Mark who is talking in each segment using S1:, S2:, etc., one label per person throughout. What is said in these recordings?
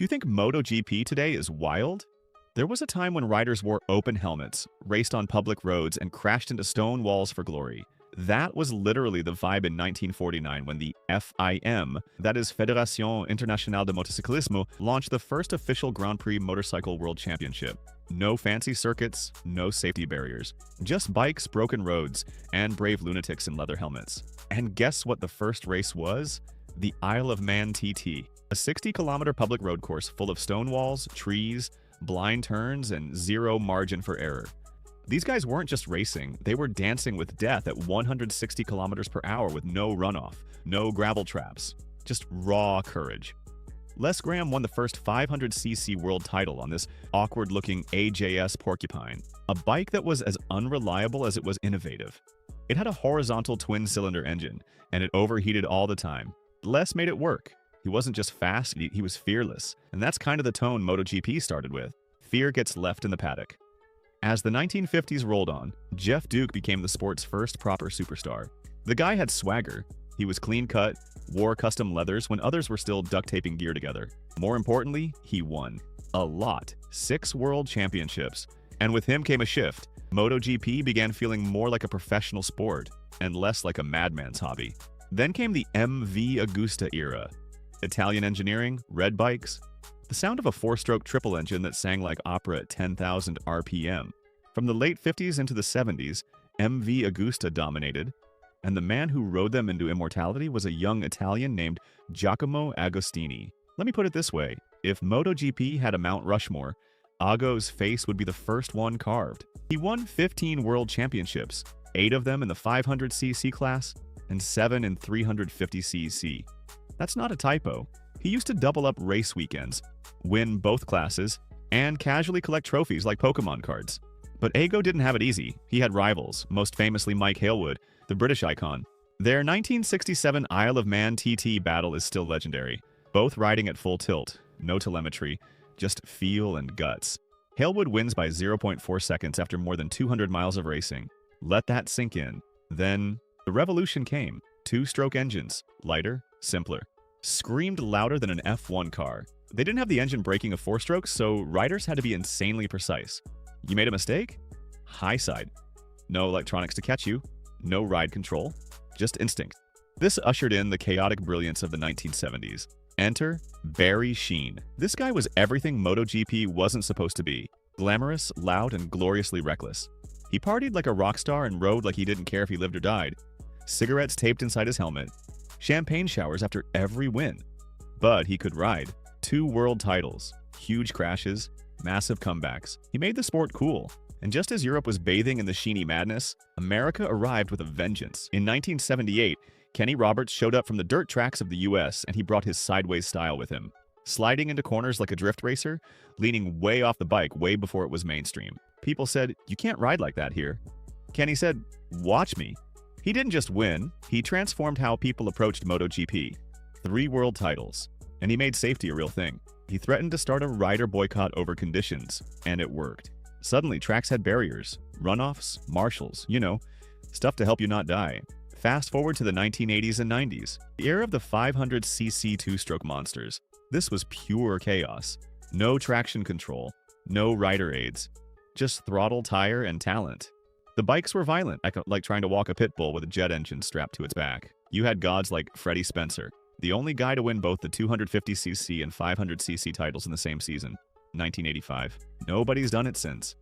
S1: You think MotoGP today is wild? There was a time when riders wore open helmets, raced on public roads, and crashed into stone walls for glory. That was literally the vibe in 1949 when the FIM, that is Fédération Internationale de Motocyclisme, launched the first official Grand Prix Motorcycle World Championship. No fancy circuits, no safety barriers. Just bikes, broken roads, and brave lunatics in leather helmets. And guess what the first race was? The Isle of Man TT, a 60-kilometer public road course full of stone walls, trees, blind turns, and zero margin for error. These guys weren't just racing, they were dancing with death at 160 kilometers per hour with no runoff, no gravel traps, just raw courage. Les Graham won the first 500cc world title on this awkward-looking AJS Porcupine, a bike that was as unreliable as it was innovative. It had a horizontal twin-cylinder engine, and it overheated all the time. Les made it work. He wasn't just fast, he was fearless, and that's kind of the tone MotoGP started with. Fear gets left in the paddock. As the 1950s rolled on, Jeff Duke became the sport's first proper superstar. The guy had swagger. He was clean-cut, wore custom leathers when others were still duct-taping gear together. More importantly, he won. A lot. 6 world championships. And with him came a shift. MotoGP began feeling more like a professional sport, and less like a madman's hobby. Then came the MV Agusta era. Italian engineering, red bikes, the sound of a 4-stroke triple engine that sang like opera at 10,000 RPM. From the late 50s into the 70s, MV Agusta dominated, and the man who rode them into immortality was a young Italian named Giacomo Agostini. Let me put it this way, if MotoGP had a Mount Rushmore, Ago's face would be the first one carved. He won 15 world championships, 8 of them in the 500cc class, and 7 in 350cc. That's not a typo. He used to double up race weekends, win both classes, and casually collect trophies like Pokemon cards. But Ago didn't have it easy. He had rivals, most famously Mike Hailwood, the British icon. Their 1967 Isle of Man TT battle is still legendary, both riding at full tilt, no telemetry, just feel and guts. Hailwood wins by 0.4 seconds after more than 200 miles of racing. Let that sink in. Then, the revolution came. 2-stroke engines, lighter, simpler. Screamed louder than an F1 car. They didn't have the engine braking of 4 strokes, so riders had to be insanely precise. You made a mistake? High side. No electronics to catch you, no ride control, just instinct. This ushered in the chaotic brilliance of the 1970s. Enter Barry Sheene. This guy was everything MotoGP wasn't supposed to be. Glamorous, loud, and gloriously reckless. He partied like a rock star and rode like he didn't care if he lived or died. Cigarettes taped inside his helmet. Champagne showers after every win. But he could ride. 2 world titles, huge crashes, massive comebacks. He made the sport cool. And just as Europe was bathing in the Sheeny madness, America arrived with a vengeance. In 1978, Kenny Roberts showed up from the dirt tracks of the US, and he brought his sideways style with him. Sliding into corners like a drift racer, leaning way off the bike way before it was mainstream. People said, "You can't ride like that here." Kenny said, "Watch me." He didn't just win, he transformed how people approached MotoGP. 3 world titles, and he made safety a real thing. He threatened to start a rider boycott over conditions, and it worked. Suddenly, tracks had barriers, runoffs, marshals, stuff to help you not die. Fast forward to the 1980s and 90s, the era of the 500cc 2-stroke monsters. This was pure chaos. No traction control, no rider aids, just throttle, tire, and talent. The bikes were violent, like trying to walk a pit bull with a jet engine strapped to its back. You had gods like Freddie Spencer, the only guy to win both the 250cc and 500cc titles in the same season, 1985. Nobody's done it since.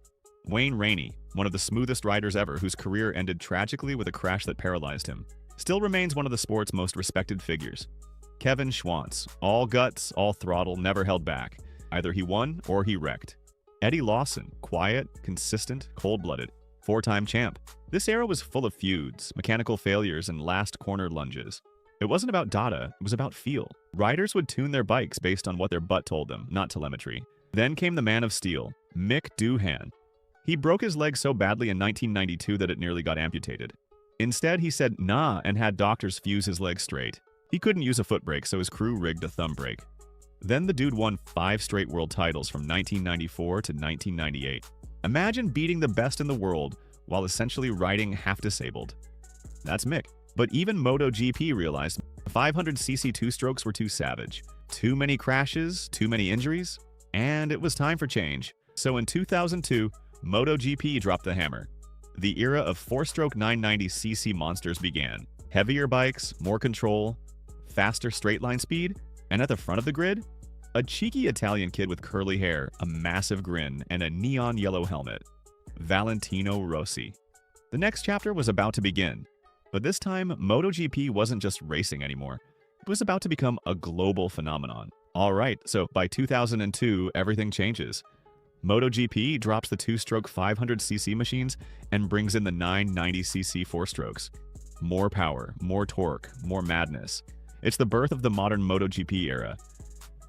S1: Wayne Rainey, one of the smoothest riders ever whose career ended tragically with a crash that paralyzed him, still remains one of the sport's most respected figures. Kevin Schwantz, all guts, all throttle, never held back. Either he won or he wrecked. Eddie Lawson, quiet, consistent, cold-blooded. 4-time champ. This era was full of feuds, mechanical failures, and last corner lunges. It wasn't about data, it was about feel. Riders would tune their bikes based on what their butt told them, not telemetry. Then came the man of steel, Mick Doohan. He broke his leg so badly in 1992 that it nearly got amputated. Instead, he said nah and had doctors fuse his leg straight. He couldn't use a foot brake, so his crew rigged a thumb brake. Then the dude won 5 straight world titles from 1994 to 1998. Imagine beating the best in the world while essentially riding half-disabled. That's Mick. But even MotoGP realized 500cc 2-strokes were too savage. Too many crashes, too many injuries, and it was time for change. So in 2002, MotoGP dropped the hammer. The era of four-stroke 990cc monsters began. Heavier bikes, more control, faster straight-line speed, and at the front of the grid, a cheeky Italian kid with curly hair, a massive grin, and a neon yellow helmet. Valentino Rossi. The next chapter was about to begin, but this time, MotoGP wasn't just racing anymore. It was about to become a global phenomenon. Alright, so by 2002, everything changes. MotoGP drops the two-stroke 500cc machines and brings in the 990cc four-strokes. More power, more torque, more madness. It's the birth of the modern MotoGP era.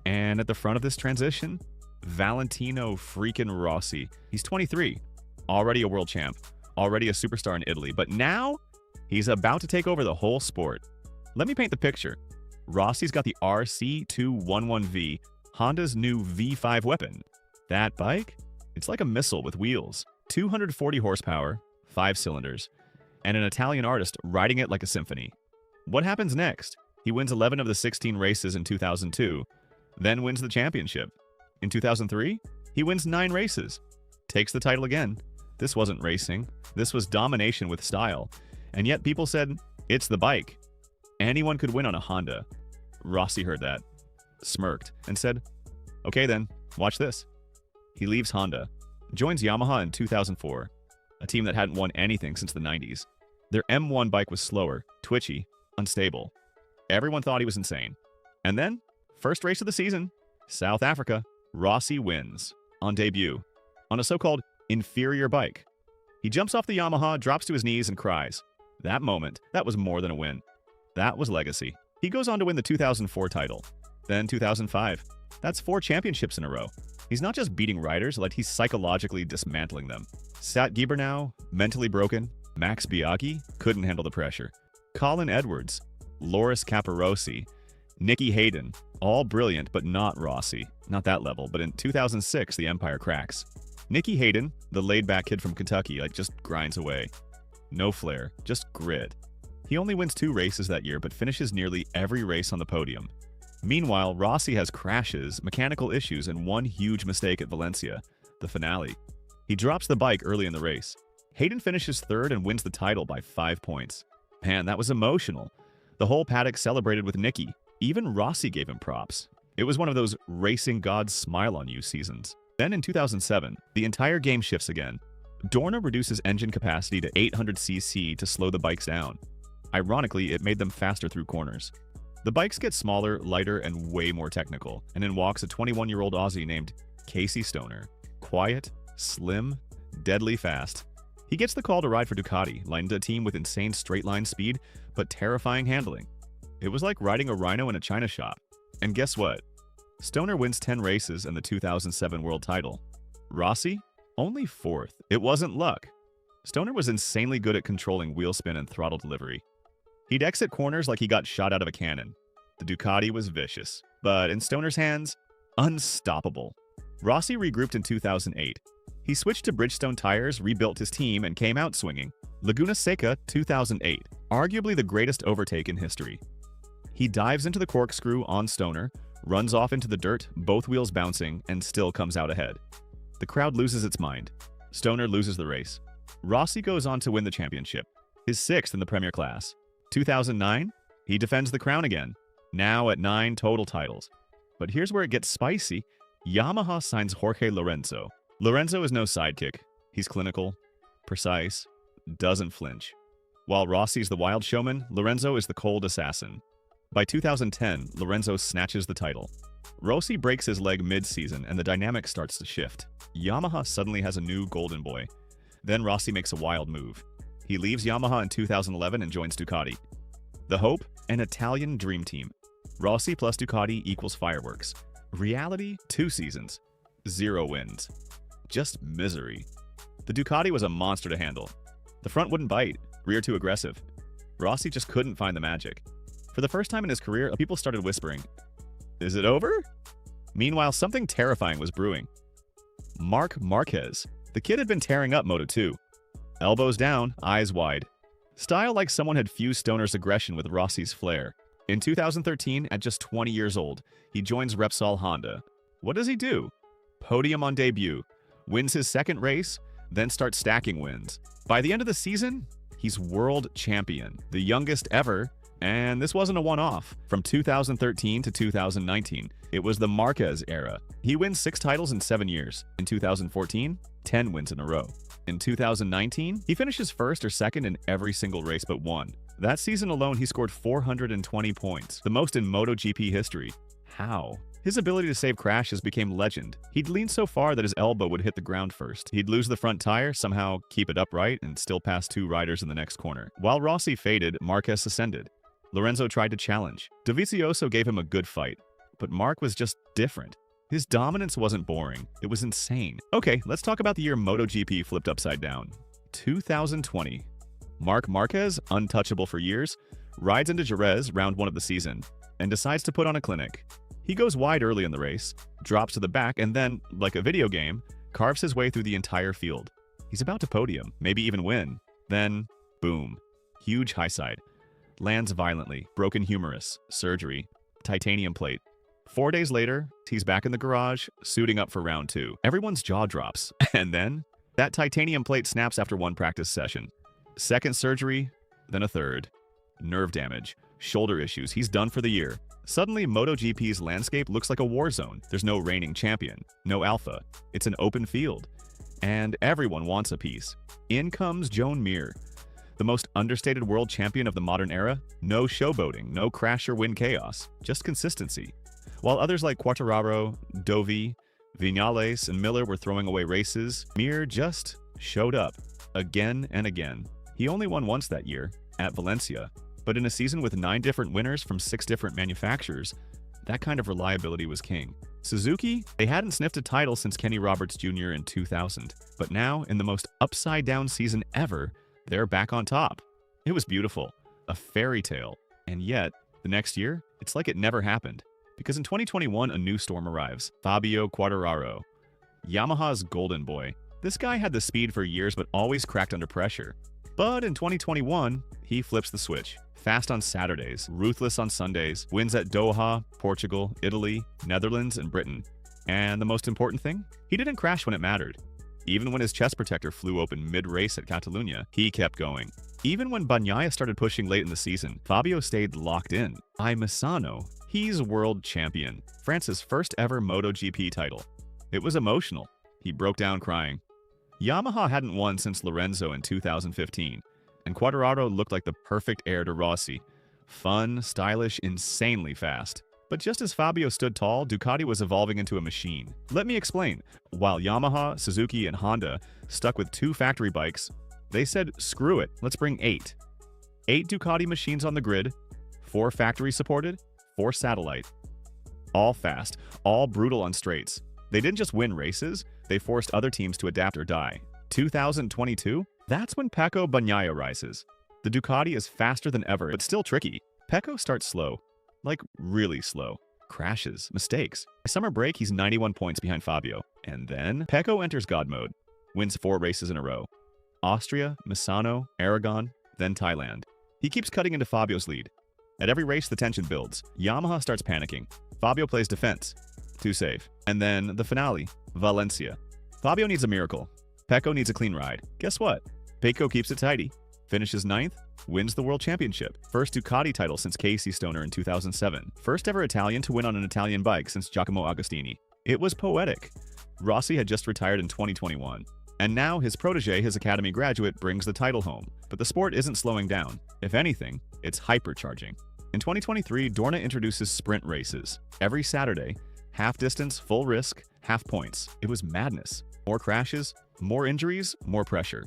S1: And at the front of this transition, Valentino freaking Rossi. He's 23, already a world champ, already a superstar in Italy, but now he's about to take over the whole sport. Let me paint the picture. Rossi's got the RC211V, Honda's new V5 weapon. That bike? It's like a missile with wheels, 240 horsepower, 5 cylinders, and an Italian artist riding it like a symphony. What happens next? He wins 11 of the 16 races in 2002, then wins the championship. In 2003, he wins 9 races, takes the title again. This wasn't racing, this was domination with style, and yet people said, it's the bike. Anyone could win on a Honda. Rossi heard that, smirked, and said, okay then, watch this. He leaves Honda, joins Yamaha in 2004, a team that hadn't won anything since the 90s. Their M1 bike was slower, twitchy, unstable. Everyone thought he was insane. And then, first race of the season, South Africa, Rossi wins, on debut, on a so-called inferior bike. He jumps off the Yamaha, drops to his knees, and cries. That moment, that was more than a win. That was legacy. He goes on to win the 2004 title, then 2005. That's 4 championships in a row. He's not just beating riders, like he's psychologically dismantling them. Sat Gibernau, mentally broken. Max Biaggi couldn't handle the pressure. Colin Edwards, Loris Capirossi, Nicky Hayden, all brilliant, but not Rossi. Not that level, but in 2006, the empire cracks. Nicky Hayden, the laid-back kid from Kentucky, just grinds away. No flair, just grit. He only wins 2 races that year, but finishes nearly every race on the podium. Meanwhile, Rossi has crashes, mechanical issues, and one huge mistake at Valencia, the finale. He drops the bike early in the race. Hayden finishes 3rd and wins the title by 5 points. Man, that was emotional. The whole paddock celebrated with Nicky. Even Rossi gave him props. It was one of those racing gods smile on you seasons. Then in 2007, the entire game shifts again. Dorna reduces engine capacity to 800cc to slow the bikes down. Ironically, it made them faster through corners. The bikes get smaller, lighter, and way more technical, and in walks a 21-year-old Aussie named Casey Stoner. Quiet, slim, deadly fast. He gets the call to ride for Ducati, lined a team with insane straight-line speed, but terrifying handling. It was like riding a rhino in a china shop. And guess what? Stoner wins 10 races and the 2007 world title. Rossi? Only 4th. It wasn't luck. Stoner was insanely good at controlling wheel spin and throttle delivery. He'd exit corners like he got shot out of a cannon. The Ducati was vicious, but in Stoner's hands, unstoppable. Rossi regrouped in 2008. He switched to Bridgestone tires, rebuilt his team, and came out swinging. Laguna Seca 2008, arguably the greatest overtake in history. He dives into the corkscrew on Stoner, runs off into the dirt, both wheels bouncing, and still comes out ahead. The crowd loses its mind. Stoner loses the race. Rossi goes on to win the championship, his 6th in the Premier class. 2009, he defends the crown again, now at 9 total titles. But here's where it gets spicy. Yamaha signs Jorge Lorenzo. Lorenzo is no sidekick. He's clinical, precise, doesn't flinch. While Rossi's the wild showman, Lorenzo is the cold assassin. By 2010, Lorenzo snatches the title. Rossi breaks his leg mid-season and the dynamic starts to shift. Yamaha suddenly has a new golden boy. Then Rossi makes a wild move. He leaves Yamaha in 2011 and joins Ducati. The hope? An Italian dream team. Rossi plus Ducati equals fireworks. Reality? 2 seasons. 0 wins. Just misery. The Ducati was a monster to handle. The front wouldn't bite, rear too aggressive. Rossi just couldn't find the magic. For the first time in his career, people started whispering, "Is it over?" Meanwhile, something terrifying was brewing. Marc Marquez. The kid had been tearing up Moto 2. Elbows down, eyes wide. Style like someone had fused Stoner's aggression with Rossi's flair. In 2013, at just 20 years old, he joins Repsol Honda. What does he do? Podium on debut, wins his second race, then starts stacking wins. By the end of the season, he's world champion, the youngest ever, and this wasn't a one-off. From 2013 to 2019, it was the Marquez era. He wins 6 titles in 7 years. In 2014, 10 wins in a row. In 2019, he finishes first or second in every single race but one. That season alone, he scored 420 points, the most in MotoGP history. How? His ability to save crashes became legend. He'd lean so far that his elbow would hit the ground first. He'd lose the front tire, somehow keep it upright, and still pass 2 riders in the next corner. While Rossi faded, Marquez ascended. Lorenzo tried to challenge. Dovizioso gave him a good fight, but Marc was just different. His dominance wasn't boring, it was insane. Okay, let's talk about the year MotoGP flipped upside down. 2020. Marc Marquez, untouchable for years, rides into Jerez round 1 of the season, and decides to put on a clinic. He goes wide early in the race, drops to the back, and then, like a video game, carves his way through the entire field. He's about to podium, maybe even win. Then, boom. Huge high side. Lands violently, broken humerus, surgery, titanium plate. 4 days later, he's back in the garage, suiting up for round 2. Everyone's jaw drops. And then, that titanium plate snaps after 1 practice session. Second surgery, then a third. Nerve damage, shoulder issues, he's done for the year. Suddenly, MotoGP's landscape looks like a war zone. There's no reigning champion, no alpha. It's an open field. And everyone wants a piece. In comes Joan Mir, the most understated world champion of the modern era. No showboating, no crash or win chaos, just consistency. While others like Quartararo, Dovi, Viñales, and Miller were throwing away races, Mir just showed up, again and again. He only won once that year, at Valencia, but in a season with 9 different winners from 6 different manufacturers, that kind of reliability was king. Suzuki, they hadn't sniffed a title since Kenny Roberts Jr. in 2000, but now, in the most upside-down season ever, they're back on top. It was beautiful, a fairy tale, and yet, the next year, it's like it never happened. Because in 2021, a new storm arrives, Fabio Quartararo. Yamaha's golden boy. This guy had the speed for years but always cracked under pressure. But in 2021, he flips the switch. Fast on Saturdays, ruthless on Sundays, wins at Doha, Portugal, Italy, Netherlands, and Britain. And the most important thing? He didn't crash when it mattered. Even when his chest protector flew open mid-race at Catalunya, he kept going. Even when Bagnaia started pushing late in the season, Fabio stayed locked in. By Misano, he's world champion, France's first ever MotoGP title. It was emotional. He broke down crying. Yamaha hadn't won since Lorenzo in 2015, and Quartararo looked like the perfect heir to Rossi. Fun, stylish, insanely fast. But just as Fabio stood tall, Ducati was evolving into a machine. Let me explain. While Yamaha, Suzuki, and Honda stuck with 2 factory bikes, they said, screw it, let's bring 8. 8 Ducati machines on the grid, 4 factory supported, 4 satellite. All fast, all brutal on straights. They didn't just win races, they forced other teams to adapt or die. 2022? That's when Pecco Bagnaia rises. The Ducati is faster than ever, but still tricky. Pecco starts slow. Like, really slow. Crashes, mistakes. By summer break, he's 91 points behind Fabio. And then, Pecco enters God mode. Wins 4 races in a row. Austria, Misano, Aragon, then Thailand. He keeps cutting into Fabio's lead. At every race, the tension builds. Yamaha starts panicking. Fabio plays defense. Too safe. And then, the finale. Valencia. Fabio needs a miracle. Pecco needs a clean ride. Guess what? Pecco keeps it tidy. Finishes 9th. Wins the World Championship. First Ducati title since Casey Stoner in 2007. First ever Italian to win on an Italian bike since Giacomo Agostini. It was poetic. Rossi had just retired in 2021. And now his protege, his academy graduate, brings the title home. But the sport isn't slowing down. If anything, it's hypercharging. In 2023, Dorna introduces sprint races. Every Saturday, half distance, full risk, half points. It was madness. More crashes, more injuries, more pressure.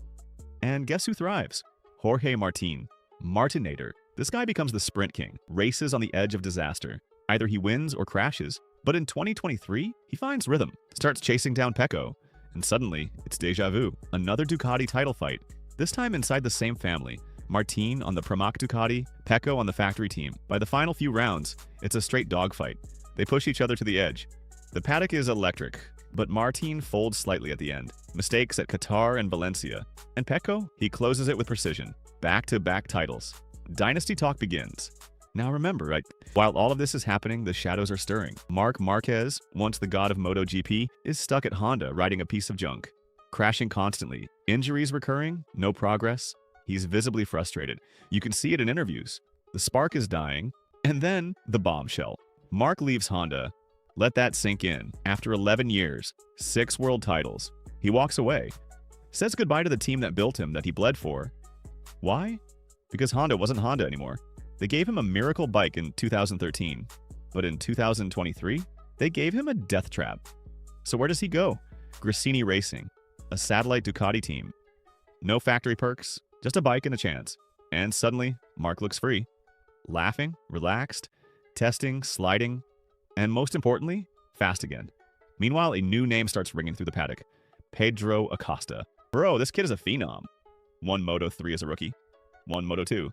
S1: And guess who thrives? Jorge Martin. Martinator. This guy becomes the sprint king, races on the edge of disaster. Either he wins or crashes. But in 2023, he finds rhythm, starts chasing down Pecco, and suddenly, it's deja vu. Another Ducati title fight. This time inside the same family. Martin on the Pramac Ducati, Pecco on the factory team. By the final few rounds, it's a straight dogfight. They push each other to the edge. The paddock is electric, but Martin folds slightly at the end. Mistakes at Qatar and Valencia. And Pecco, he closes it with precision. Back-to-back titles. Dynasty talk begins. Now remember, right, while all of this is happening, the shadows are stirring. Marc Marquez, once the god of MotoGP, is stuck at Honda riding a piece of junk, crashing constantly. Injuries recurring, no progress. He's visibly frustrated. You can see it in interviews. The spark is dying, and then the bombshell. Marc leaves Honda. Let that sink in. After 11 years, 6 world titles, he walks away. Says goodbye to the team that built him, that he bled for. Why? Because Honda wasn't Honda anymore. They gave him a miracle bike in 2013, but in 2023, they gave him a death trap. So where does he go? Gresini Racing, a satellite Ducati team. No factory perks, just a bike and a chance. And suddenly, Marc looks free. Laughing, relaxed, testing, sliding, and most importantly, fast again. Meanwhile, a new name starts ringing through the paddock. Pedro Acosta. Bro, this kid is a phenom. Won Moto 3 as a rookie. Won Moto 2.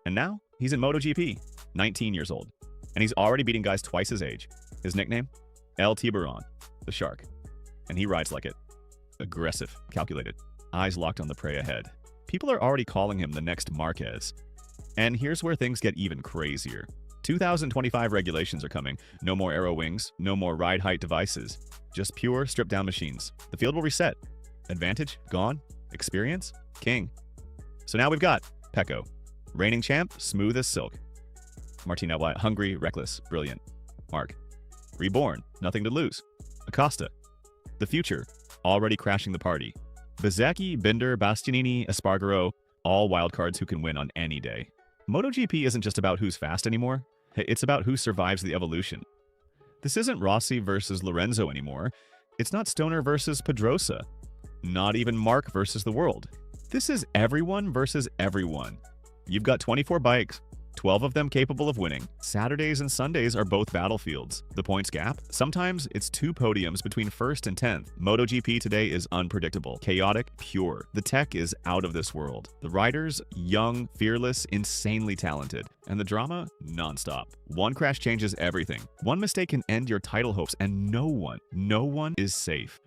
S1: And now, he's in MotoGP, 19 years old. And he's already beating guys twice his age. His nickname? El Tiburon, the shark. And he rides like it. Aggressive, calculated, eyes locked on the prey ahead. People are already calling him the next Marquez. And here's where things get even crazier. 2025 regulations are coming. No more aero wings, no more ride height devices. Just pure, stripped-down machines. The field will reset. Advantage? Gone. Experience? King. So now we've got Pecco. Reigning champ, smooth as silk. Martina White, hungry, reckless, brilliant. Marc. Reborn, nothing to lose. Acosta. The future, already crashing the party. Bezzecchi, Binder, Bastianini, Espargaro, all wildcards who can win on any day. MotoGP isn't just about who's fast anymore. It's about who survives the evolution. This isn't Rossi versus Lorenzo anymore. It's not Stoner versus Pedrosa. Not even Marc versus the world. This is everyone versus everyone. You've got 24 bikes, 12 of them capable of winning. Saturdays and Sundays are both battlefields. The points gap? Sometimes it's 2 podiums between 1st and 10th. MotoGP today is unpredictable, chaotic, pure. The tech is out of this world. The riders, young, fearless, insanely talented. And the drama, nonstop. One crash changes everything. One mistake can end your title hopes, and no one is safe.